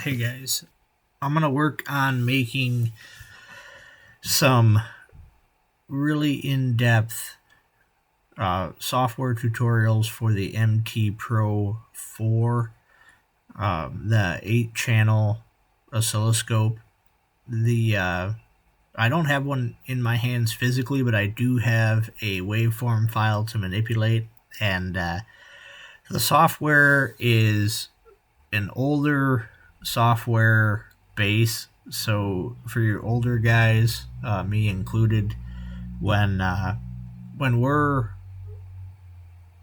Hey guys, I'm gonna work on making some really in-depth software tutorials for the MT Pro 4, the 8-channel oscilloscope. I don't have one in my hands physically, but I do have a waveform file to manipulate, and the software is an older software base. So for your older guys, me included, when we're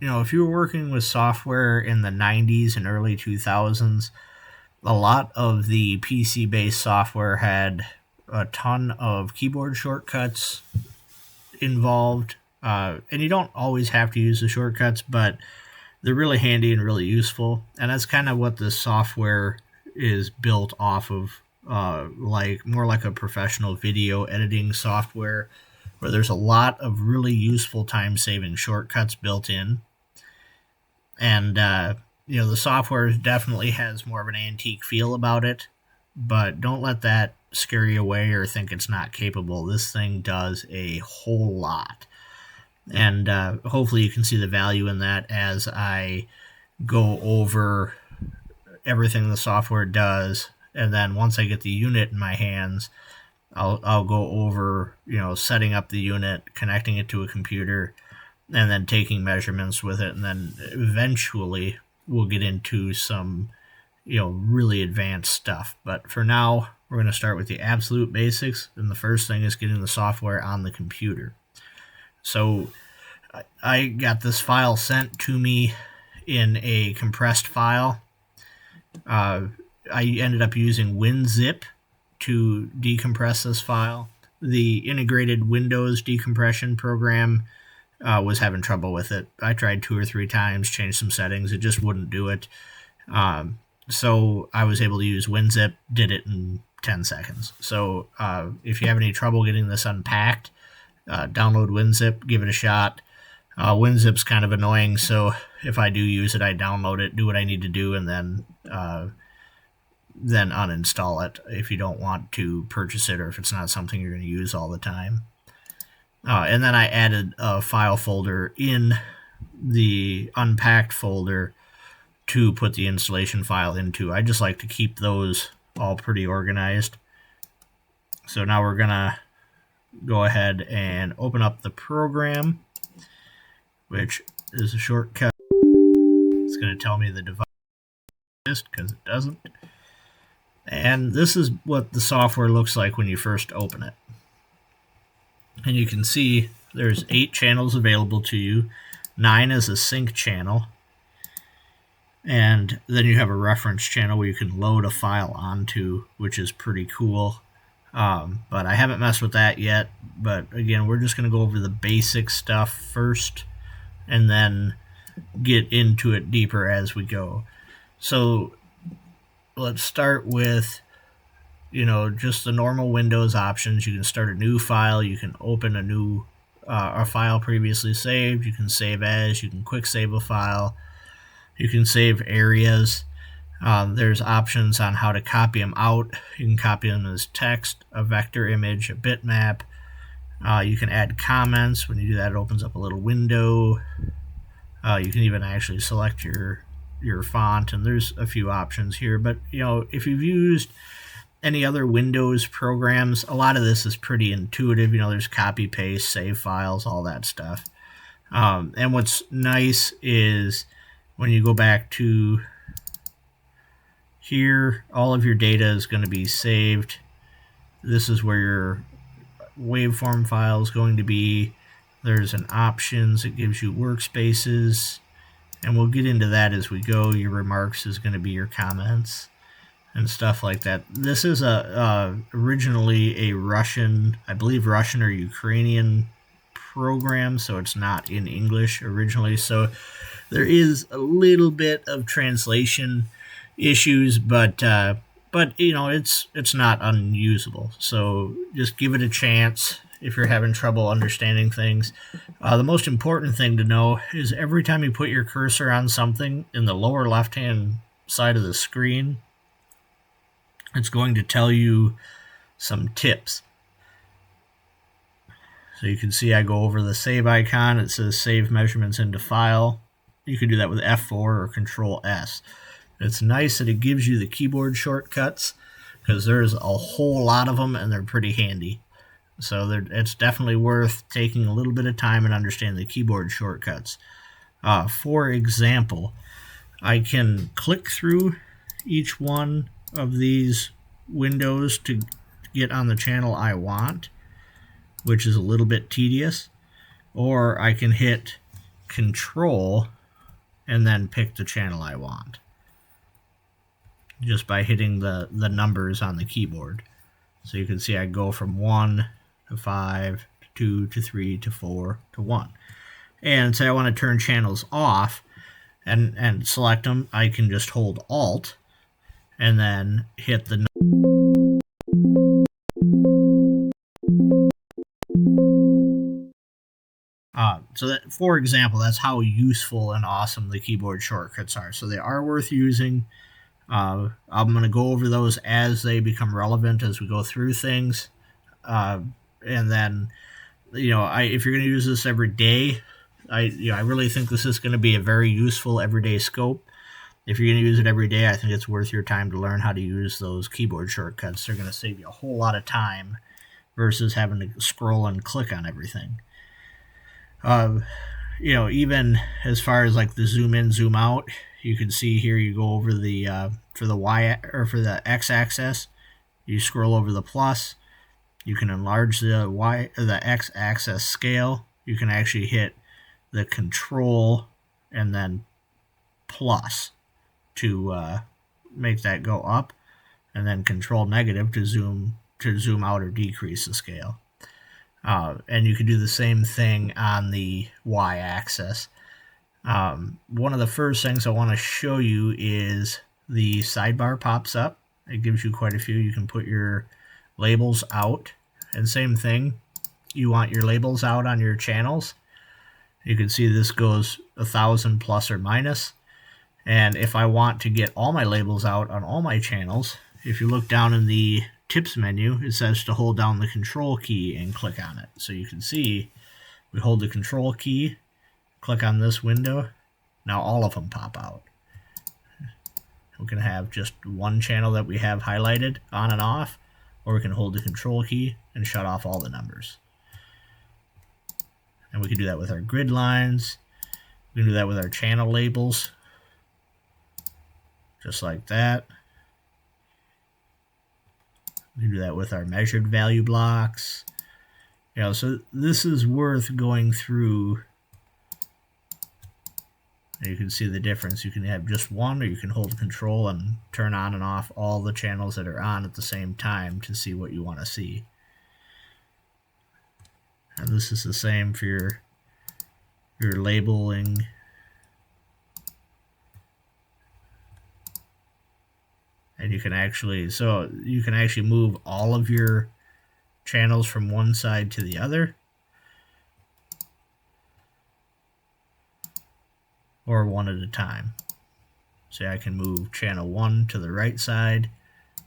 if you were working with software in the 90s and early 2000s, a lot of the PC based software had a ton of keyboard shortcuts involved, and you don't always have to use the shortcuts, but they're really handy and really useful. And that's kind of what this software is built off of, more like a professional video editing software, where there's a lot of really useful time-saving shortcuts built in. And the software definitely has more of an antique feel about it, but don't let that scare you away or think it's not capable. This thing does a whole lot. And hopefully you can see the value in that as I go over everything the software does. And then once I get the unit in my hands, I'll go over, setting up the unit, connecting it to a computer, and then taking measurements with it. And then eventually we'll get into some, really advanced stuff. But for now, we're going to start with the absolute basics. And the first thing is getting the software on the computer. So I got this file sent to me in a compressed file. I ended up using WinZip to decompress this file. The integrated Windows decompression program was having trouble with it. I tried 2 or 3 times, changed some settings. It just wouldn't do it. So I was able to use WinZip, did it in 10 seconds. So if you have any trouble getting this unpacked, download WinZip, give it a shot. WinZip's kind of annoying, so if I do use it, I download it, do what I need to do, and then uninstall it if you don't want to purchase it or if it's not something you're going to use all the time. And then I added a file folder in the unpacked folder to put the installation file into. I just like to keep those all pretty organized. So now we're going to go ahead and open up the program, which is a shortcut. It's going to tell me the device because it doesn't. And this is what the software looks like when you first open it. And you can see there's 8 channels available to you. 9 is a sync channel. And then you have a reference channel where you can load a file onto, which is pretty cool. But I haven't messed with that yet. But again, we're just going to go over the basic stuff first and then get into it deeper as we go. So let's start with, just the normal Windows options. You can start a new file. You can open a file previously saved. You can save as. You can quick save a file. You can save areas. There's options on how to copy them out. You can copy them as text, a vector image, a bitmap. You can add comments. When you do that, it opens up a little window. You can even actually select your font, and there's a few options here. But if you've used any other Windows programs, a lot of this is pretty intuitive. There's copy, paste, save files, all that stuff. And what's nice is when you go back to here, all of your data is going to be saved. This is where your waveform file is going to be. There's an options. It gives you workspaces, and we'll get into that as we go. Your remarks is going to be your comments and stuff like that. This is originally a Russian or Ukrainian program, so it's not in English originally. So there is a little bit of translation issues, but it's not unusable. So just give it a chance if you're having trouble understanding things. The most important thing to know is every time you put your cursor on something in the lower left-hand side of the screen, it's going to tell you some tips. So you can see I go over the save icon. It says save measurements into file. You can do that with F4 or Control S. It's nice that it gives you the keyboard shortcuts because there's a whole lot of them and they're pretty handy. So it's definitely worth taking a little bit of time and understanding the keyboard shortcuts. For example, I can click through each one of these windows to get on the channel I want, which is a little bit tedious, or I can hit Control and then pick the channel I want just by hitting the numbers on the keyboard. So you can see I go from 1 to 5 to 2 to 3 to 4 to 1. And say I want to turn channels off and select them, I can just hold Alt and then hit the so that, for example, that's how useful and awesome the keyboard shortcuts are. So they are worth using. I'm going to go over those as they become relevant as we go through things. And then, if you're going to use this every day, I really think this is going to be a very useful everyday scope. If you're going to use it every day, I think it's worth your time to learn how to use those keyboard shortcuts. They're going to save you a whole lot of time versus having to scroll and click on everything. Even as far as like the zoom in, zoom out, you can see here you go over the for the Y or for the X axis, you scroll over the plus. You can enlarge the Y or the X axis scale. You can actually hit the Control and then plus to make that go up, and then Control negative to zoom out or decrease the scale. And you can do the same thing on the Y-axis. One of the first things I want to show you is the sidebar pops up. It gives you quite a few. You can put your labels out, and same thing. You want your labels out on your channels. You can see this goes 1,000 plus or minus. And if I want to get all my labels out on all my channels, if you look down in the tips menu, it says to hold down the Control key and click on it. So you can see we hold the Control key, click on this window, now all of them pop out. We can have just one channel that we have highlighted on and off, or we can hold the Control key and shut off all the numbers. And we can do that with our grid lines. We can do that with our channel labels, just like that. We can do that with our measured value blocks. So this is worth going through. You can see the difference. You can have just one, or you can hold Control and turn on and off all the channels that are on at the same time to see what you want to see. And this is the same for your labeling. And you can actually move all of your channels from one side to the other, or one at a time. Say I can move channel 1 to the right side,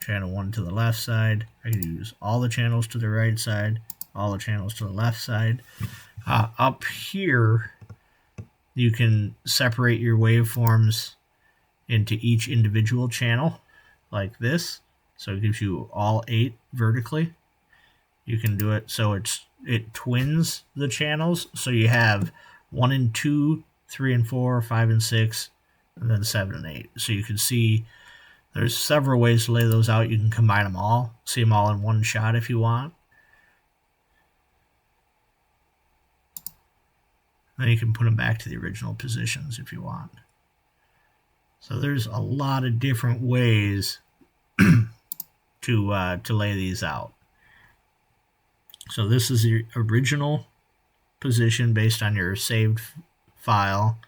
channel 1 to the left side. I can use all the channels to the right side, all the channels to the left side. Up here, you can separate your waveforms into each individual channel, like this. So it gives you all 8 vertically. You can do it so it twins the channels. So you have 1 and 2, 3 and 4, 5 and 6, and then 7 and 8. So you can see there's several ways to lay those out. You can combine them all, see them all in one shot if you want. Then you can put them back to the original positions if you want. So there's a lot of different ways to lay these out. So this is the original position based on your saved file.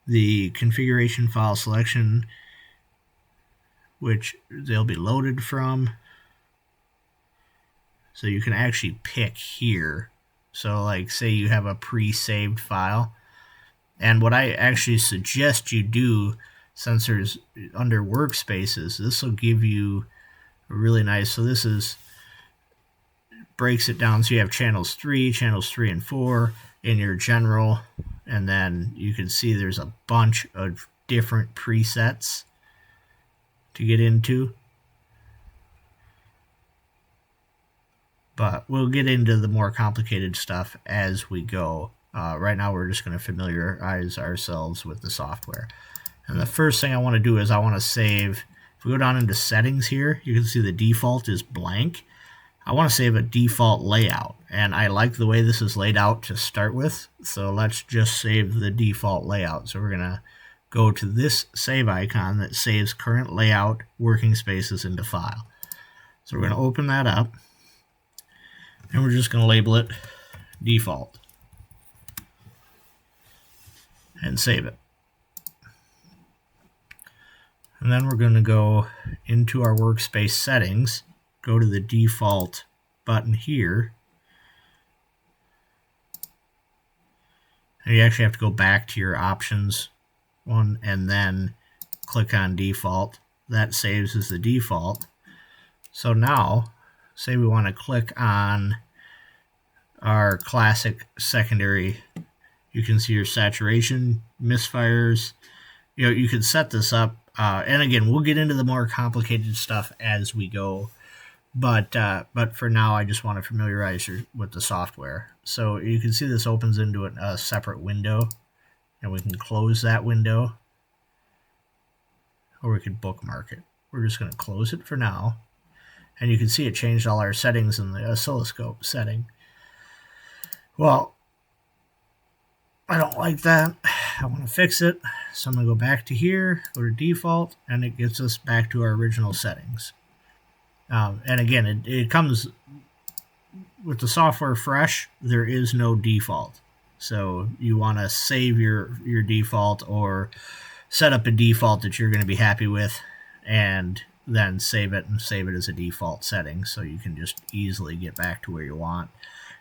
The configuration file selection, which they'll be loaded from. So you can actually pick here. So like say you have a pre-saved file. And what I actually suggest you do, since there's under workspaces, this will give you really nice. So this breaks it down. So you have channels 3 and 4 in your general, and then you can see there's a bunch of different presets to get into. But we'll get into the more complicated stuff as we go. Right now we're just going to familiarize ourselves with the software. And the first thing I want to do is I want to save. If we go down into settings here, you can see the default is blank. I want to save a default layout, and I like the way this is laid out to start with, so let's just save the default layout. So we're going to go to this save icon that saves current layout working spaces into file. So we're going to open that up, and we're just going to label it default and save it. And then we're going to go into our workspace settings, go to the default button here, and you actually have to go back to your options one and then click on default. That saves as the default. So now, say we want to click on our classic secondary, you can see your saturation, misfires. You can set this up, and again, we'll get into the more complicated stuff as we go. But for now, I just want to familiarize you with the software. So you can see this opens into a separate window, and we can close that window, or we could bookmark it. We're just going to close it for now. And you can see it changed all our settings in the oscilloscope setting. Well, I don't like that. I want to fix it. So I'm going to go back to here, go to default, and it gets us back to our original settings. And again, it comes with the software fresh. There is no default. So you want to save your default or set up a default that you're going to be happy with, and then save it as a default setting so you can just easily get back to where you want.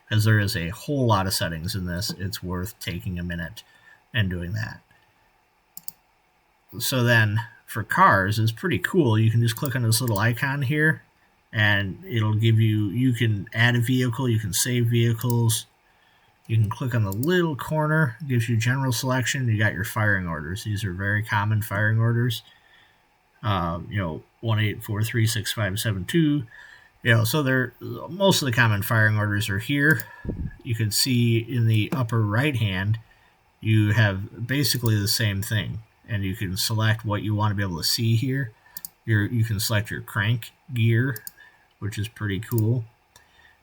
Because there is a whole lot of settings in this, it's worth taking a minute and doing that. So then for cars, it's pretty cool. You can just click on this little icon here, and it'll give you can add a vehicle, you can save vehicles, you can click on the little corner, it gives you general selection, you got your firing orders. These are very common firing orders. 1843657. So most of the common firing orders are here. You can see in the upper right hand, you have basically the same thing, and you can select what you want to be able to see here. You can select your crank gear, which is pretty cool.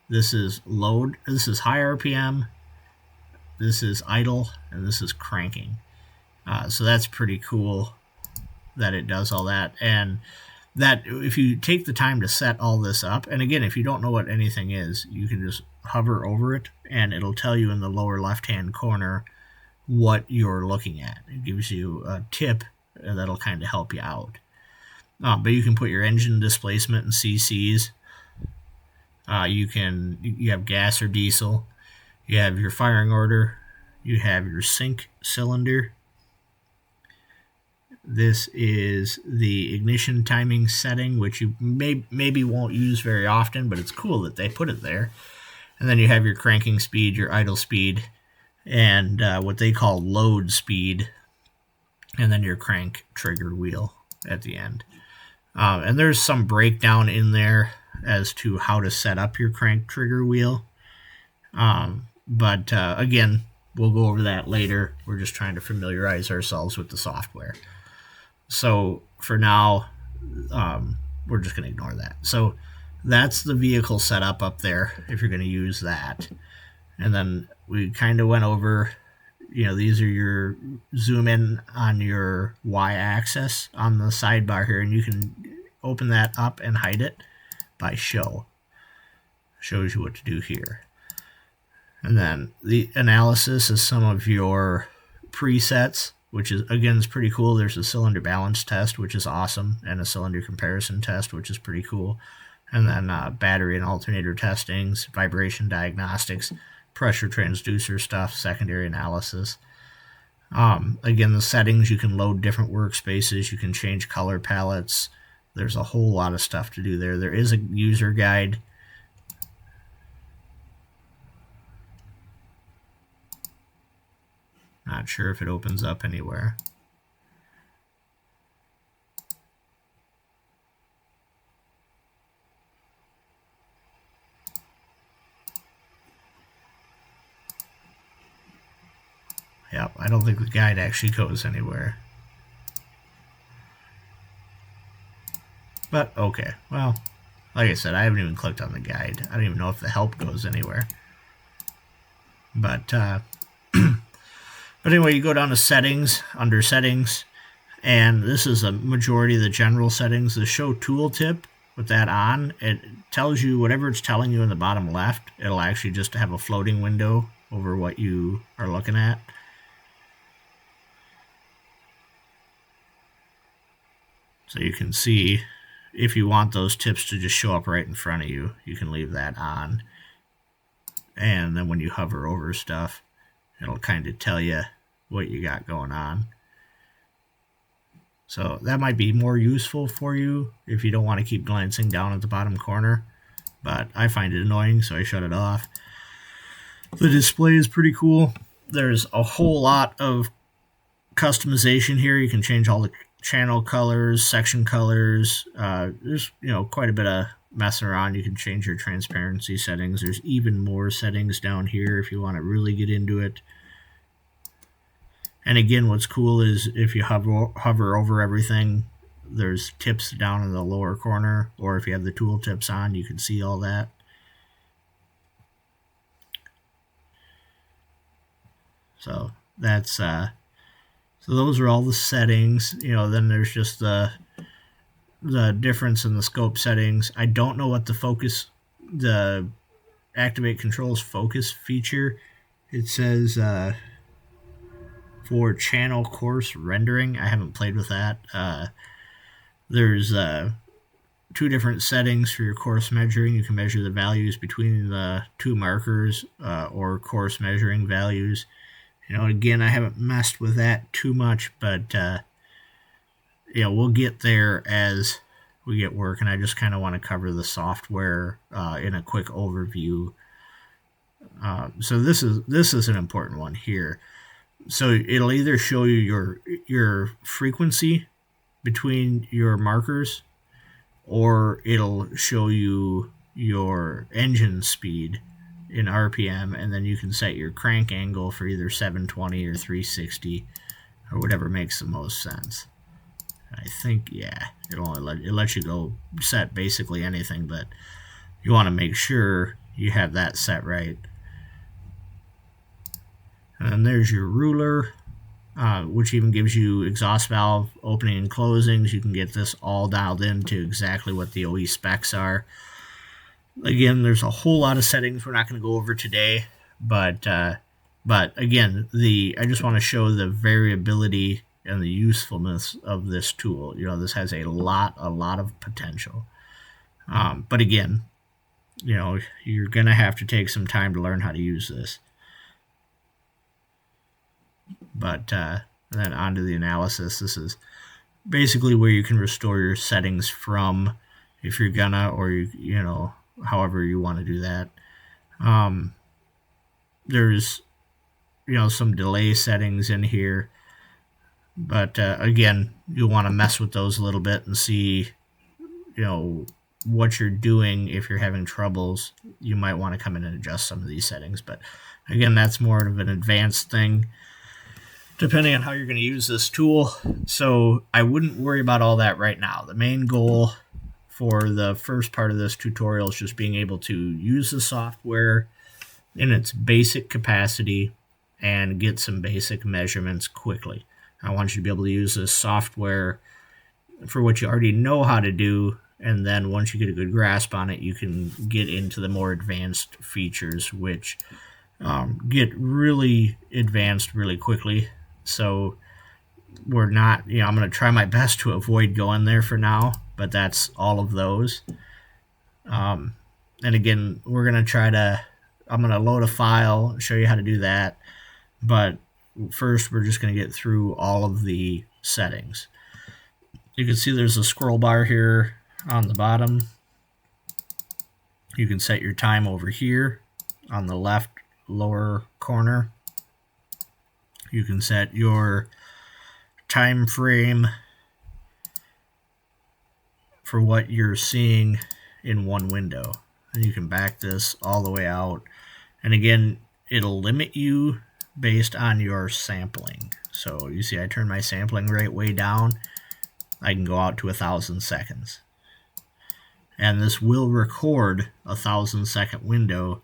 This is load, this is high RPM, this is idle, and this is cranking. So that's pretty cool that it does all that. And that if you take the time to set all this up, and again, if you don't know what anything is, you can just hover over it and it'll tell you in the lower left hand corner what you're looking at. It gives you a tip that'll kind of help you out. But you can put your engine displacement and CCs. You have gas or diesel. You have your firing order. You have your sync cylinder. This is the ignition timing setting, which you maybe won't use very often, but it's cool that they put it there. And then you have your cranking speed, your idle speed, and what they call load speed, and then your crank trigger wheel at the end. And there's some breakdown in there as to how to set up your crank trigger wheel. But again, we'll go over that later. We're just trying to familiarize ourselves with the software. So for now, we're just going to ignore that. So that's the vehicle setup up there if you're going to use that. And then we kind of went over, these are your zoom in on your y-axis on the sidebar here, and you can open that up and hide it by show. Shows you what to do here. And then the analysis is some of your presets, which is pretty cool. There's a cylinder balance test, which is awesome, and a cylinder comparison test, which is pretty cool. And then battery and alternator testings, vibration diagnostics, pressure transducer stuff, secondary analysis. Again, the settings, you can load different workspaces, you can change color palettes, there's a whole lot of stuff to do there. There is a user guide. Not sure if it opens up anywhere. Yep, I don't think the guide actually goes anywhere. But okay, well, like I said, I haven't even clicked on the guide. I don't even know if the help goes anywhere. But but anyway, you go down to settings, under settings, and this is a majority of the general settings. The show tooltip, with that on, it tells you whatever it's telling you in the bottom left. It'll actually just have a floating window over what you are looking at. So you can see, if you want those tips to just show up right in front of you, you can leave that on. And then when you hover over stuff, it'll kind of tell you what you got going on. So that might be more useful for you if you don't want to keep glancing down at the bottom corner. But I find it annoying, so I shut it off. The display is pretty cool. There's a whole lot of customization here. You can change all the channel colors, section colors. There's quite a bit of messing around. You can change your transparency settings. There's even more settings down here if you want to really get into it. And again, what's cool is if you hover over everything, there's tips down in the lower corner, or if you have the tool tips on, you can see all that. So that's so those are all the settings. Then there's just the difference in the scope settings. I don't know what the activate controls focus feature. It says for channel coarse rendering. I haven't played with that. There's 2 different settings for your coarse measuring. You can measure the values between the 2 markers or coarse measuring values. Again, I haven't messed with that too much, but we'll get there as we get working. I just kind of want to cover the software in a quick overview. So this is an important one here. So it'll either show you your frequency between your markers, or it'll show you your engine speed in RPM, and then you can set your crank angle for either 720 or 360 or whatever makes the most sense. I think, yeah, it lets you go set basically anything, but you want to make sure you have that set right. And then there's your ruler, which even gives you exhaust valve opening and closings. You can get this all dialed into exactly what the OE specs are. Again, there's a whole lot of settings we're not going to go over today, but again, I just want to show the variability and the usefulness of this tool. This has a lot of potential. But again, you're going to have to take some time to learn how to use this. But then on to the analysis. This is basically where you can restore your settings from, if you're gonna, or however you want to do that. There's some delay settings in here, but again, you'll want to mess with those a little bit and see what you're doing. If you're having troubles, you might want to come in and adjust some of these settings, but again, that's more of an advanced thing depending on how you're going to use this tool. So I wouldn't worry about all that right now. The main goal for the first part of this tutorial is just being able to use the software in its basic capacity and get some basic measurements quickly. I want you to be able to use this software for what you already know how to do, and then once you get a good grasp on it, you can get into the more advanced features, which get really advanced really quickly. So we're not, I'm going to try my best to avoid going there for now, but that's all of those. And again, I'm going to load a file, show you how to do that. But first, we're just going to get through all of the settings. You can see there's a scroll bar here on the bottom. You can set your time over here on the left lower corner. You can set your time frame for what you're seeing in one window. And you can back this all the way out. And again, it'll limit you based on your sampling. So you see I turn my sampling rate way down. I can go out to 1,000 seconds. And this will record a 1,000 second window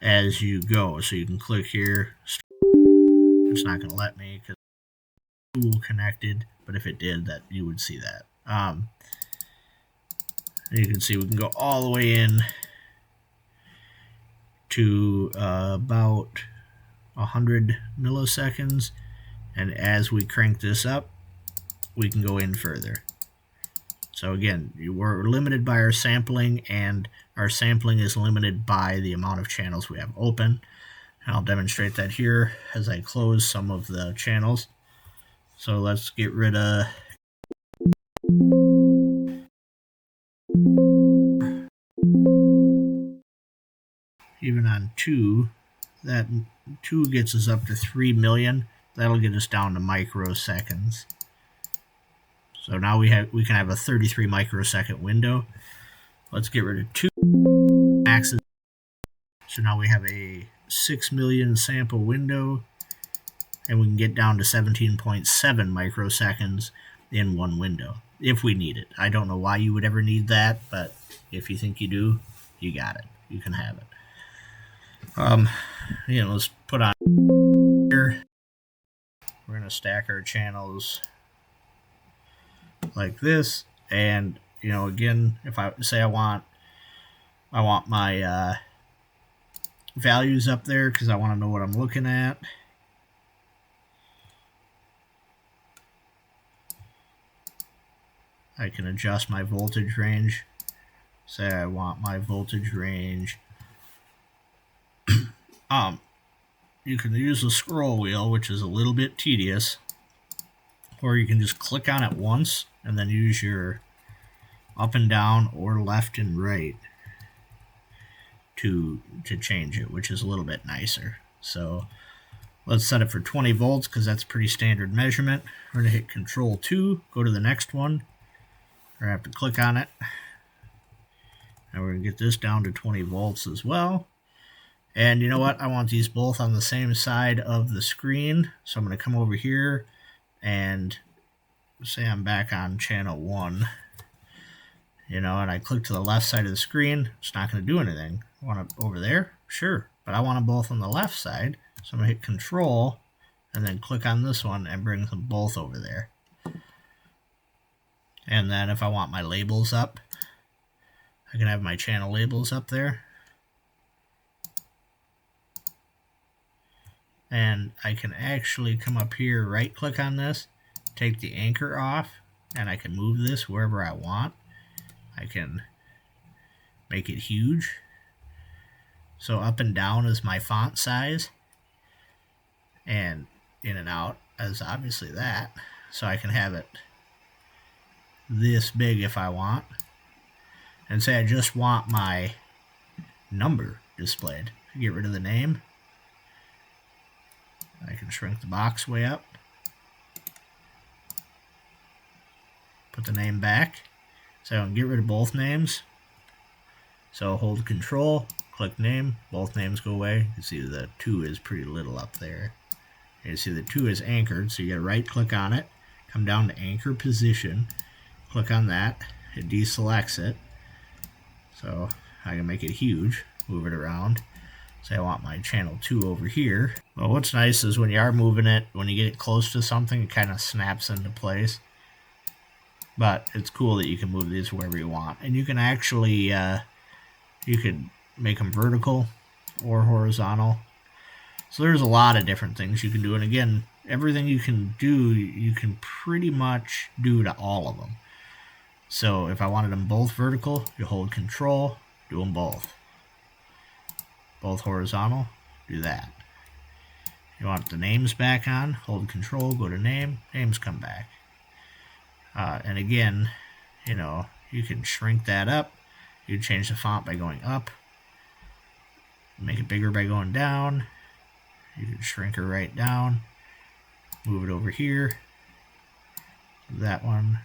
as you go. So you can click here. It's not going to let me because it's tool connected, but if it did, that you would see that. And you can see we can go all the way in to about 100 milliseconds, and as we crank this up, we can go in further. So again, we're limited by our sampling, and our sampling is limited by the amount of channels we have open. And I'll demonstrate that here as I close some of the channels. So let's get rid of even on 2, that 2 gets us up to 3 million. That'll get us down to microseconds. So now we can have a 33 microsecond window. Let's get rid of 2 axes. So now we have a 6 million sample window, and we can get down to 17.7 microseconds in one window if we need it. I don't know why you would ever need that, but if you think you do, you got it. You can have it. Let's put on here. We're going to stack our channels like this, and again, if I say I want my values up there because I want to know what I'm looking at. I can adjust my voltage range. Say I want my voltage range. You can use the scroll wheel, which is a little bit tedious, or you can just click on it once and then use your up and down or left and right to change it, which is a little bit nicer. So let's set it for 20 volts because that's pretty standard measurement. We're going to hit Control 2, go to the next one. We're going to have to click on it. And we're going to get this down to 20 volts as well. And you know what? I want these both on the same side of the screen. So I'm going to come over here and say I'm back on channel 1. And I click to the left side of the screen. It's not going to do anything. I want it over there? Sure. But I want them both on the left side. So I'm going to hit Control and then click on this one and bring them both over there. And then if I want my labels up, I can have my channel labels up there. And I can actually come up here, right click on this, take the anchor off, and I can move this wherever I want. I can make it huge. So up and down is my font size, and in and out is obviously that. So I can have it this big if I want. And say I just want my number displayed. Get rid of the name. I can shrink the box way up. Put the name back. So I can get rid of both names. So hold Control, click name, both names go away. You can see the 2 is pretty little up there. You see the 2 is anchored, so you gotta right click on it, come down to anchor position, click on that, it deselects it. So I can make it huge, move it around. Say I want my channel 2 over here. Well, what's nice is when you are moving it, when you get it close to something, it kind of snaps into place. But it's cool that you can move these wherever you want. And you can actually, you could make them vertical or horizontal. So there's a lot of different things you can do. And again, everything you can do, you can pretty much do to all of them. So if I wanted them both vertical, you hold Control, do them both. Both horizontal, do that. You want the names back on, hold Control, go to name, names come back. And again, you can shrink that up. You can change the font by going up. Make it bigger by going down. You can shrink her right down. Move it over here. That one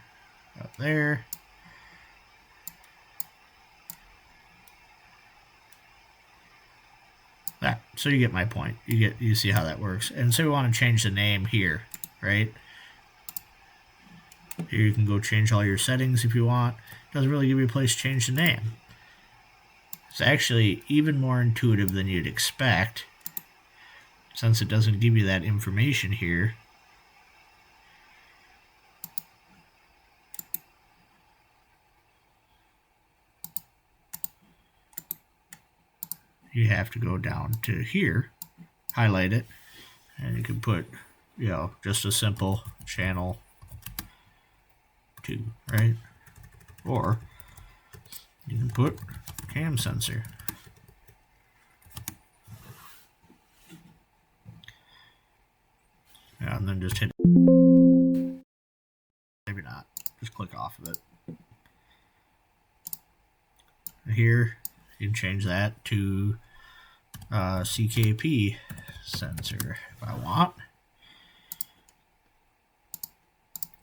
up there. That. So you get my point. You see how that works. And so we want to change the name here, right? Here you can go change all your settings if you want. It doesn't really give you a place to change the name. It's actually even more intuitive than you'd expect, since it doesn't give you that information here. You have to go down to here, highlight it, and you can put, just a simple channel 2, right? Or you can put cam sensor. And then just hit, maybe not, just click off of it. Here, you can change that to CKP sensor if I want.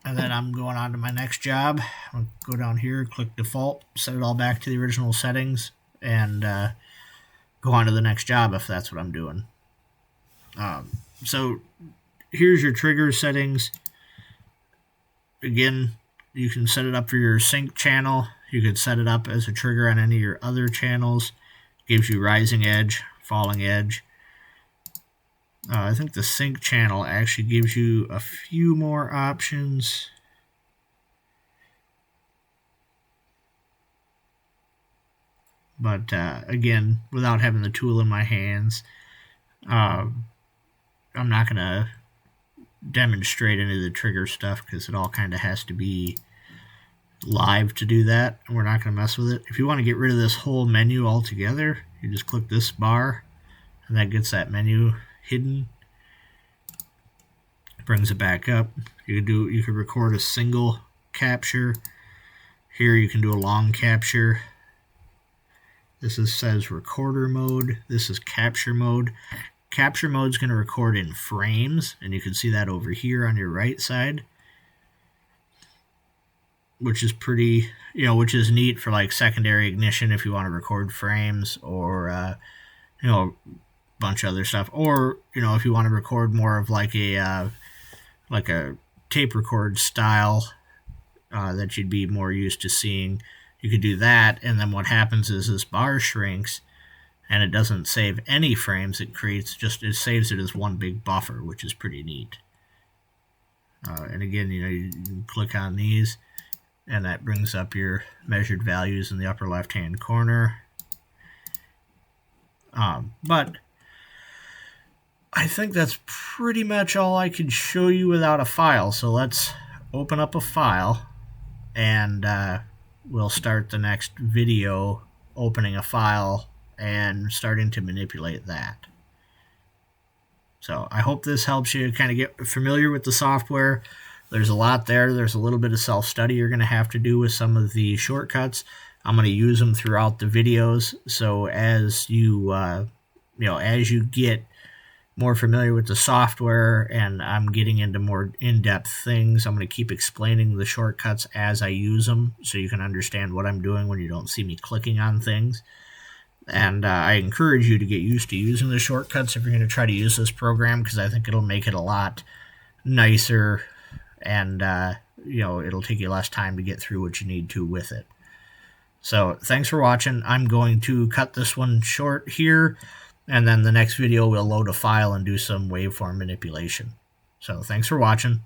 And then I'm going on to my next job. I'll go down here, click default, set it all back to the original settings, and go on to the next job if that's what I'm doing. So here's your trigger settings. Again, you can set it up for your sync channel. You could set it up as a trigger on any of your other channels. Gives you rising edge, falling edge. I think the sync channel actually gives you a few more options. But again, without having the tool in my hands, I'm not going to demonstrate any of the trigger stuff because it all kind of has to be live to do that, and we're not going to mess with it. If you want to get rid of this whole menu altogether, you just click this bar, and that gets that menu hidden. Brings it back up. You could record a single capture. Here you can do a long capture. This says recorder mode. This is capture mode. Capture mode is going to record in frames, and you can see that over here on your right side, which is pretty, which is neat for like secondary ignition if you want to record frames or, a bunch of other stuff. Or, if you want to record more of like a tape record style that you'd be more used to seeing, you could do that. And then what happens is this bar shrinks and it doesn't save any frames. It saves it as one big buffer, which is pretty neat. And again, you can click on these, and that brings up your measured values in the upper left-hand corner. But I think that's pretty much all I could show you without a file. So let's open up a file, and we'll start the next video opening a file and starting to manipulate that. So I hope this helps you kind of get familiar with the software. There's a lot there. There's a little bit of self-study you're going to have to do with some of the shortcuts. I'm going to use them throughout the videos. So as you, as you get more familiar with the software and I'm getting into more in-depth things, I'm going to keep explaining the shortcuts as I use them so you can understand what I'm doing when you don't see me clicking on things. And I encourage you to get used to using the shortcuts if you're going to try to use this program, because I think it'll make it a lot nicer, and it'll take you less time to get through what you need to with it. So thanks for watching. I'm going to cut this one short here, and then the next video we'll load a file and do some waveform manipulation. So thanks for watching.